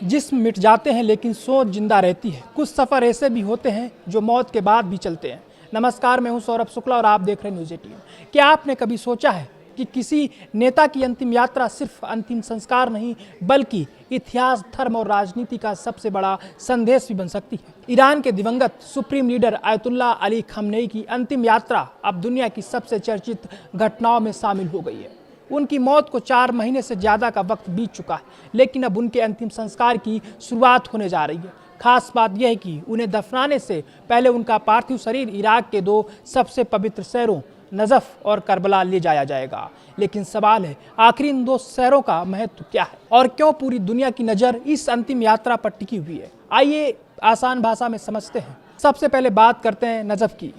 जिस्म मिट जाते हैं लेकिन सोच जिंदा रहती है। कुछ सफ़र ऐसे भी होते हैं जो मौत के बाद भी चलते हैं। नमस्कार, मैं हूं सौरभ शुक्ला और आप देख रहे हैं न्यूज़ 18। क्या आपने कभी सोचा है कि किसी नेता की अंतिम यात्रा सिर्फ अंतिम संस्कार नहीं बल्कि इतिहास, धर्म और राजनीति का सबसे बड़ा संदेश भी बन सकती है। ईरान के दिवंगत सुप्रीम लीडर आयतुल्लाह अली खamenei की अंतिम यात्रा अब दुनिया की सबसे चर्चित घटनाओं में शामिल हो गई है। उनकी मौत को 4 महीने से ज़्यादा का वक्त बीत चुका है, लेकिन अब उनके अंतिम संस्कार की शुरुआत होने जा रही है। खास बात यह है कि उन्हें दफनाने से पहले उनका पार्थिव शरीर इराक के 2 सबसे पवित्र शहरों नजफ और करबला ले जाया जाएगा। लेकिन सवाल है, आखिर इन 2 शहरों का महत्व क्या है और क्यों पूरी दुनिया की नज़र इस अंतिम यात्रा पर टिकी हुई है? आइए आसान भाषा में समझते हैं। सबसे पहले बात करते हैं नजफ की।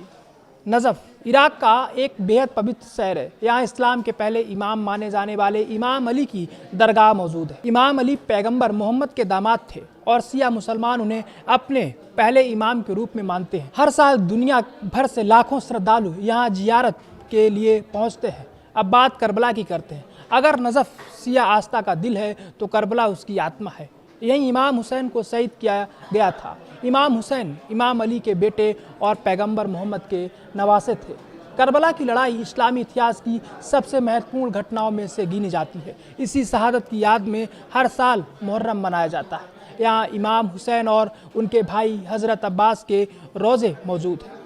नजफ इराक का एक बेहद पवित्र शहर है। यहाँ इस्लाम के पहले इमाम माने जाने वाले इमाम अली की दरगाह मौजूद है। इमाम अली पैगंबर मोहम्मद के दामाद थे और शिया मुसलमान उन्हें अपने पहले इमाम के रूप में मानते हैं। हर साल दुनिया भर से लाखों श्रद्धालु यहाँ जियारत के लिए पहुँचते हैं। अब बात करबला की करते हैं। अगर नजफ शिया आस्था का दिल है तो करबला उसकी आत्मा है। यहीं इमाम हुसैन को शहीद किया गया था। इमाम हुसैन इमाम अली के बेटे और पैगंबर मोहम्मद के नवासे थे। करबला की लड़ाई इस्लामी इतिहास की सबसे महत्वपूर्ण घटनाओं में से गिनी जाती है। इसी शहादत की याद में हर साल मुहर्रम मनाया जाता है। यहाँ इमाम हुसैन और उनके भाई हज़रत अब्बास के रोज़े मौजूद हैं।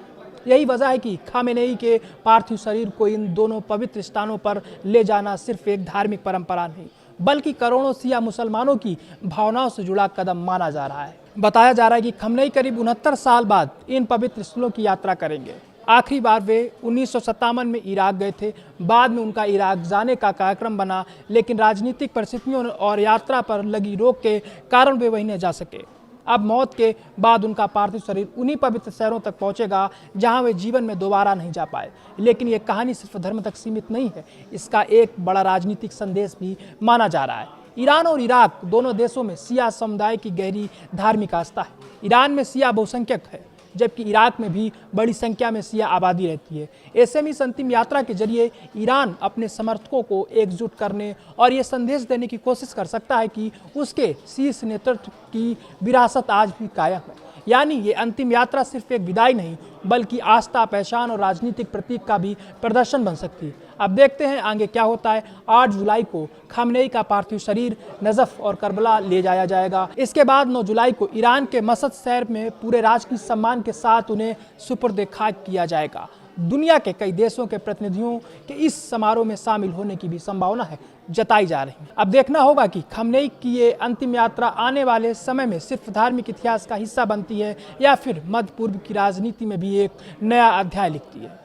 यही वजह है कि खamenei के पार्थिव शरीर को इन दोनों पवित्र स्थानों पर ले जाना सिर्फ एक धार्मिक परंपरा नहीं बल्कि करोड़ों शिया मुसलमानों की भावनाओं से जुड़ा कदम माना जा रहा है। बताया जा रहा है कि खamenei करीब 69 साल बाद इन पवित्र स्थलों की यात्रा करेंगे। आखिरी बार वे 1957 में इराक गए थे। बाद में उनका इराक जाने का कार्यक्रम बना, लेकिन राजनीतिक परिस्थितियों और यात्रा पर लगी रोक के कारण वे वहीं न जा सके। अब मौत के बाद उनका पार्थिव शरीर उन्हीं पवित्र शहरों तक पहुंचेगा जहां वे जीवन में दोबारा नहीं जा पाए। लेकिन ये कहानी सिर्फ धर्म तक सीमित नहीं है, इसका एक बड़ा राजनीतिक संदेश भी माना जा रहा है। ईरान और इराक दोनों देशों में शिया समुदाय की गहरी धार्मिक आस्था है। ईरान में शिया बहुसंख्यक है, जबकि इराक में भी बड़ी संख्या में शिया आबादी रहती है। ऐसे में इस अंतिम यात्रा के जरिए ईरान अपने समर्थकों को एकजुट करने और ये संदेश देने की कोशिश कर सकता है कि उसके शीर्ष नेतृत्व की विरासत आज भी कायम है। यानी ये अंतिम यात्रा सिर्फ एक विदाई नहीं बल्कि आस्था, पहचान और राजनीतिक प्रतीक का भी प्रदर्शन बन सकती है। अब देखते हैं आगे क्या होता है। 8 जुलाई को खamenei का पार्थिव शरीर नजफ और करबला ले जाया जाएगा। इसके बाद 9 जुलाई को ईरान के मशहद शहर में पूरे राजकीय सम्मान के साथ उन्हें सुपुर्द खाक किया जाएगा। दुनिया के कई देशों के प्रतिनिधियों के इस समारोह में शामिल होने की भी संभावना है जताई जा रही है। अब देखना होगा कि खamenei की ये अंतिम यात्रा आने वाले समय में सिर्फ धार्मिक इतिहास का हिस्सा बनती है या फिर मध्य पूर्व की राजनीति में भी एक नया अध्याय लिखती है।